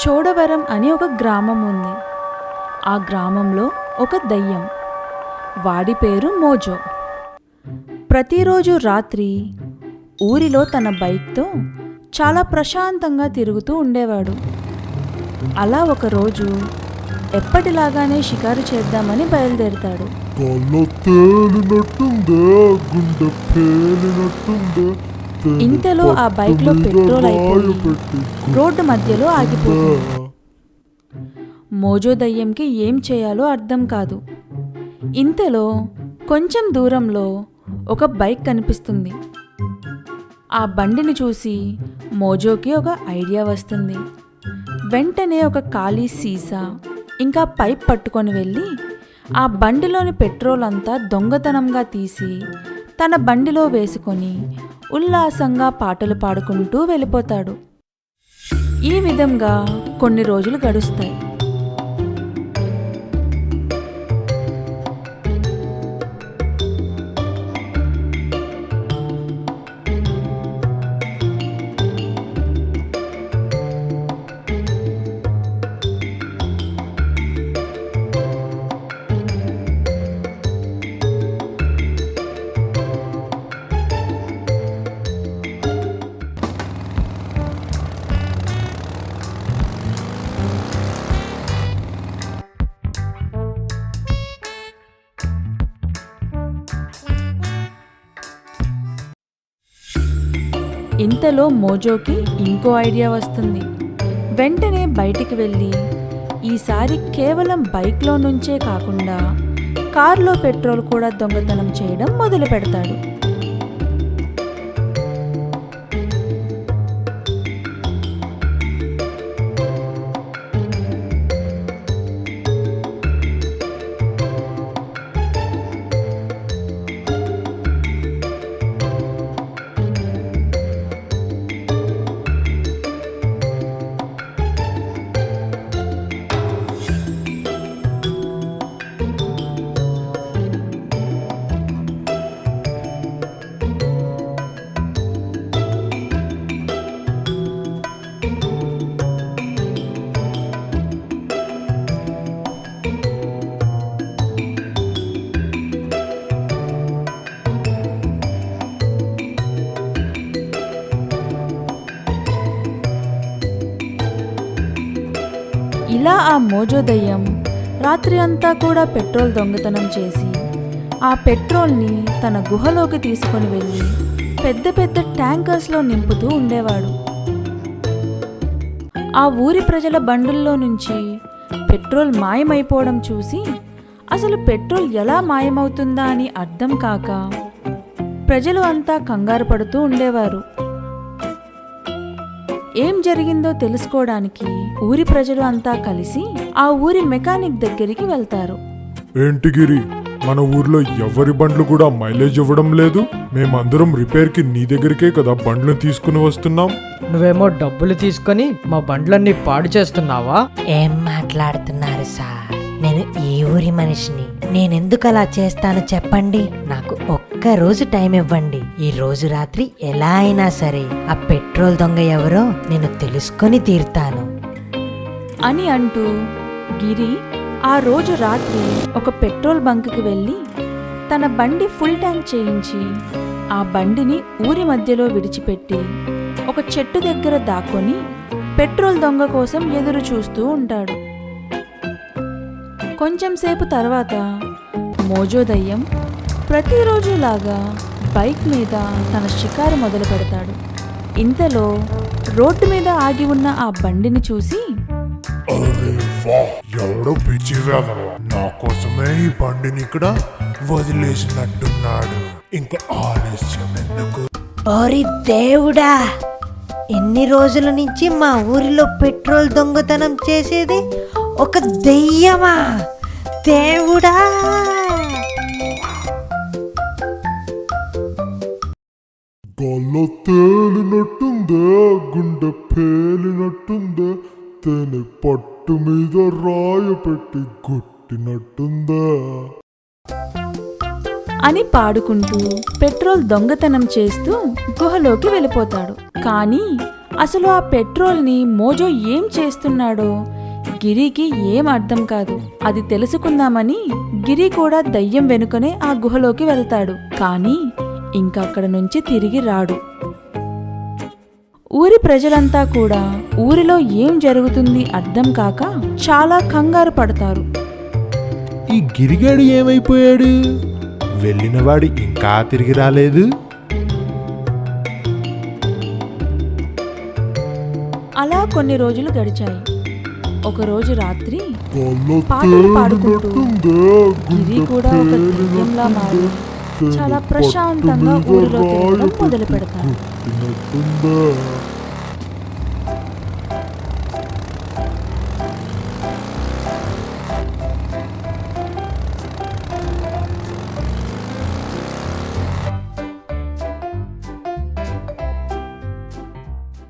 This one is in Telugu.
చోడవరం అని ఒక గ్రామం ఉంది. ఆ గ్రామంలో ఒక దయ్యం, వాడి పేరు మోజో. ప్రతిరోజు రాత్రి ఊరిలో తన బైక్తో చాలా ప్రశాంతంగా తిరుగుతూ ఉండేవాడు. అలా ఒకరోజు ఎప్పటిలాగానే షికారు చేద్దామని బయలుదేరుతాడు. ఇంతలో ఆ బైక్లో పెట్రోల్ అయిపోయి రోడ్డు మధ్యలో ఆగిపోతుంది. మోజో దయ్యంకి ఏం చేయాలో అర్థం కాదు. ఇంతలో కొంచెం దూరంలో ఒక బైక్ కనిపిస్తుంది. ఆ బండిని చూసి మోజోకి ఒక ఐడియా వస్తుంది. వెంటనే ఒక ఖాళీ సీసా ఇంకా పైప్ పట్టుకొని వెళ్ళి ఆ బండిలోని పెట్రోల్ అంతా దొంగతనంగా తీసి తన బండిలో వేసుకొని ఉల్లాసంగా పాటలు పాడుకుంటూ వెళ్ళిపోతాడు. ఈ విధంగా కొన్ని రోజులు గడుస్తాయి. ఇంతలో మోజోకి ఇంకో ఐడియా వస్తుంది. వెంటనే బయటికి వెళ్ళి ఈసారి కేవలం బైక్లో నుంచే కాకుండా కార్లో పెట్రోల్ కూడా దొంగతనం చేయడం మొదలు పెడతాడు. ఇలా ఆ మోజో దయ్యం రాత్రి అంతా కూడా పెట్రోల్ దొంగతనం చేసి ఆ పెట్రోల్ని తన గుహలోకి తీసుకొని వెళ్ళి పెద్ద పెద్ద ట్యాంకర్స్లో నింపుతూ ఉండేవాడు. ఆ ఊరి ప్రజల బండుల్లో నుంచి పెట్రోల్ మాయమైపోవడం చూసి అసలు పెట్రోల్ ఎలా మాయమవుతుందా అని అర్థం కాక ప్రజలు అంతా కంగారు పడుతూ ఉండేవారు. ఏం జరిగిందో తెలుసుకోవడానికి ఊరి ప్రజలు అంతా కలిసి ఆ ఊరి మెకానిక్ దగ్గరికి వెళ్తారు. ఏంటి గిరి, మన ఊర్లో ఎవరి బండ్లు కూడా మైలేజ్ ఇవ్వడం లేదు. మేమందరం రిపేర్కి నీ దగ్గరికే కదా బండ్లు తీసుకుని వస్తున్నాం. నువ్వేమో డబ్బులు తీసుకొని మా బండ్లన్నీ పాడు చేస్తున్నావా? ఏం మాట్లాడుతున్నారు సార్? నేను ఈ ఊరి మనిషిని. నేనెందుకు అలా చేస్తాను చెప్పండి? నాకు ఒక్క రోజు టైం ఇవ్వండి. ఈ రోజు రాత్రి ఎలా అయినా సరే ఆ పెట్రోల్ దొంగ ఎవరో నేను తెలుసుకొని తీరుతాను అని అంటూ గిరి ఆ రోజు రాత్రి ఒక పెట్రోల్ బంక్కి వెళ్ళి తన బండి ఫుల్ ట్యాంక్ చేయించి ఆ బండిని ఊరి మధ్యలో విడిచిపెట్టి ఒక చెట్టు దగ్గర దాక్కొని పెట్రోల్ దొంగ కోసం ఎదురు చూస్తూ ఉంటాడు. కొంచెం సేపు తర్వాత మోజో దయ్యం ప్రతిరోజులాగా బైక్ మీద తన షికారు మొదలు పెడతాడు. ఇంతలో రోడ్డు మీద ఆగి ఉన్న ఆ బండిని చూసి, ఎవడో పిచ్చి వేదవ నా కోసమే ఈ బండిని ఇక్కడ వదిలేసినట్టున్నాడు. ఇంకా ఆలస్యం ఎందుకు? ఓరి దేవుడా, ఎన్ని రోజుల నుంచి మా ఊరిలో పెట్రోల్ దొంగతనం చేసేది ఒక దెయ్యమా? దేవుడా! గాల్లో తేలినట్టుందే, గుండె పేలినట్టుందే, తేనె పట్టు మీద రాయి పెట్టి గుట్టినట్టుందే అని పాడుకుంటూ పెట్రోల్ దొంగతనం చేస్తూ గుహలోకి వెళ్ళిపోతాడు. కానీ అసలు ఆ పెట్రోల్ని మోజో ఏం చేస్తున్నాడో గిరికి ఏం అర్థం కాదు. అది తెలుసుకుందామని గిరి కూడా దయ్యం వెనుకనే ఆ గుహలోకి వెళ్తాడు. కానీ ఇంకక్కడ నుంచి తిరిగి రాడు. ఊరి ప్రజలంతా కూడా ఊరిలో ఏం జరుగుతుంది అర్థం కాక చాలా కంగారు పడతారు. ఈ గిరిగాడు ఏమైపోయాడు? వెళ్ళినవాడు ఇంకా తిరిగి రాలేదు. అలా కొన్ని రోజులు గడిచాయి. ఒకరోజు రాత్రి పాటలు పాడుకుంటూ గిరి కూడా ఒక దెయ్యంలా మారి చాలా ప్రశాంతంగా ఊరిలో తిరగడం మొదలు పెడతాడు.